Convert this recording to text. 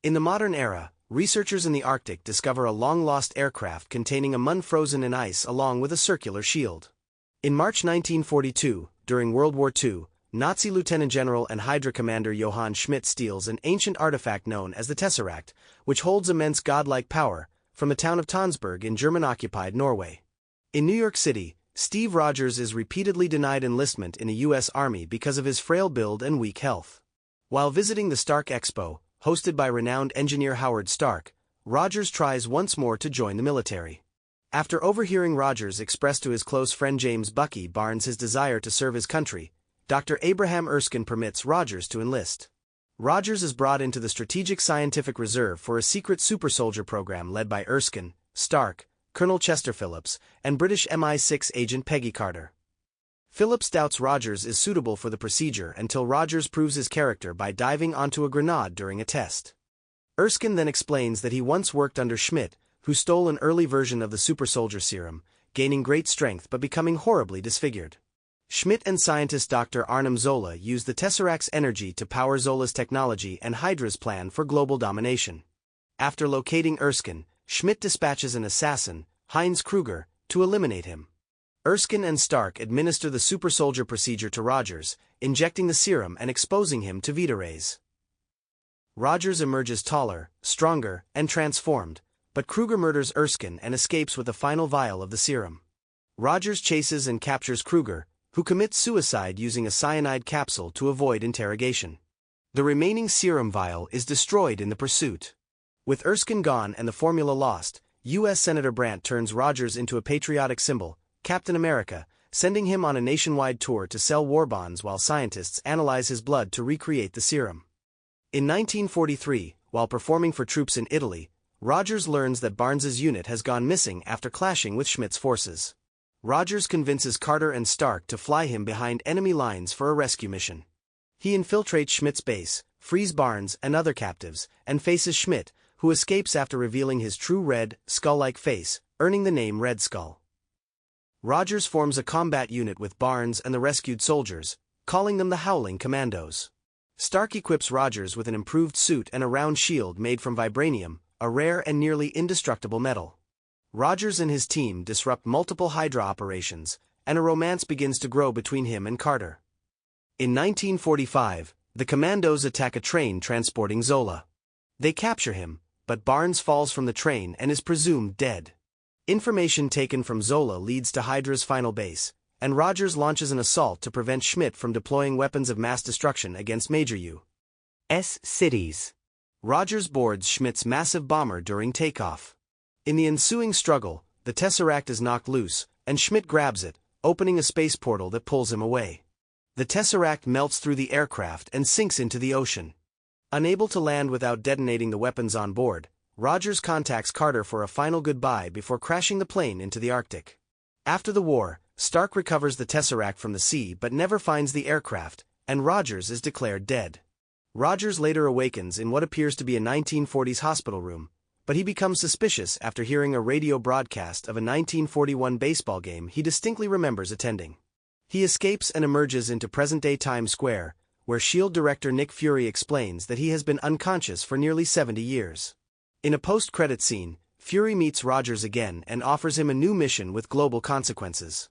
In the modern era, researchers in the Arctic discover a long-lost aircraft containing a mun frozen in ice along with a circular shield. In March 1942, during World War II, Nazi Lieutenant General and Hydra commander Johann Schmidt steals an ancient artifact known as the Tesseract, which holds immense godlike power, from the town of Tonsberg in German-occupied Norway. In New York City, Steve Rogers is repeatedly denied enlistment in the U.S. Army because of his frail build and weak health. While visiting the Stark Expo, hosted by renowned engineer Howard Stark, Rogers tries once more to join the military. After overhearing Rogers express to his close friend James Bucky Barnes his desire to serve his country, Dr. Abraham Erskine permits Rogers to enlist. Rogers is brought into the Strategic Scientific Reserve for a secret super-soldier program led by Erskine, Stark, Colonel Chester Phillips, and British MI6 agent Peggy Carter. Phillips doubts Rogers is suitable for the procedure until Rogers proves his character by diving onto a grenade during a test. Erskine then explains that he once worked under Schmidt, who stole an early version of the super-soldier serum, gaining great strength but becoming horribly disfigured. Schmidt and scientist Dr. Arnim Zola used the Tesseract's energy to power Zola's technology and Hydra's plan for global domination. After locating Erskine, Schmidt dispatches an assassin, Heinz Kruger, to eliminate him. Erskine and Stark administer the super-soldier procedure to Rogers, injecting the serum and exposing him to Vita rays. Rogers emerges taller, stronger, and transformed, but Kruger murders Erskine and escapes with a final vial of the serum. Rogers chases and captures Kruger, who commits suicide using a cyanide capsule to avoid interrogation. The remaining serum vial is destroyed in the pursuit. With Erskine gone and the formula lost, U.S. Senator Brandt turns Rogers into a patriotic symbol, Captain America, sending him on a nationwide tour to sell war bonds while scientists analyze his blood to recreate the serum. In 1943, while performing for troops in Italy, Rogers learns that Barnes's unit has gone missing after clashing with Schmidt's forces. Rogers convinces Carter and Stark to fly him behind enemy lines for a rescue mission. He infiltrates Schmidt's base, frees Barnes and other captives, and faces Schmidt, who escapes after revealing his true red, skull-like face, earning the name Red Skull. Rogers forms a combat unit with Barnes and the rescued soldiers, calling them the Howling Commandos. Stark equips Rogers with an improved suit and a round shield made from vibranium, a rare and nearly indestructible metal. Rogers and his team disrupt multiple Hydra operations, and a romance begins to grow between him and Carter. In 1945, the Commandos attack a train transporting Zola. They capture him, but Barnes falls from the train and is presumed dead. Information taken from Zola leads to Hydra's final base, and Rogers launches an assault to prevent Schmidt from deploying weapons of mass destruction against major U.S. cities. Rogers boards Schmidt's massive bomber during takeoff. In the ensuing struggle, the Tesseract is knocked loose, and Schmidt grabs it, opening a space portal that pulls him away. The Tesseract melts through the aircraft and sinks into the ocean. Unable to land without detonating the weapons on board, Rogers contacts Carter for a final goodbye before crashing the plane into the Arctic. After the war, Stark recovers the Tesseract from the sea but never finds the aircraft, and Rogers is declared dead. Rogers later awakens in what appears to be a 1940s hospital room, but he becomes suspicious after hearing a radio broadcast of a 1941 baseball game he distinctly remembers attending. He escapes and emerges into present-day Times Square, where S.H.I.E.L.D. director Nick Fury explains that he has been unconscious for nearly 70 years. In a post-credit scene, Fury meets Rogers again and offers him a new mission with global consequences.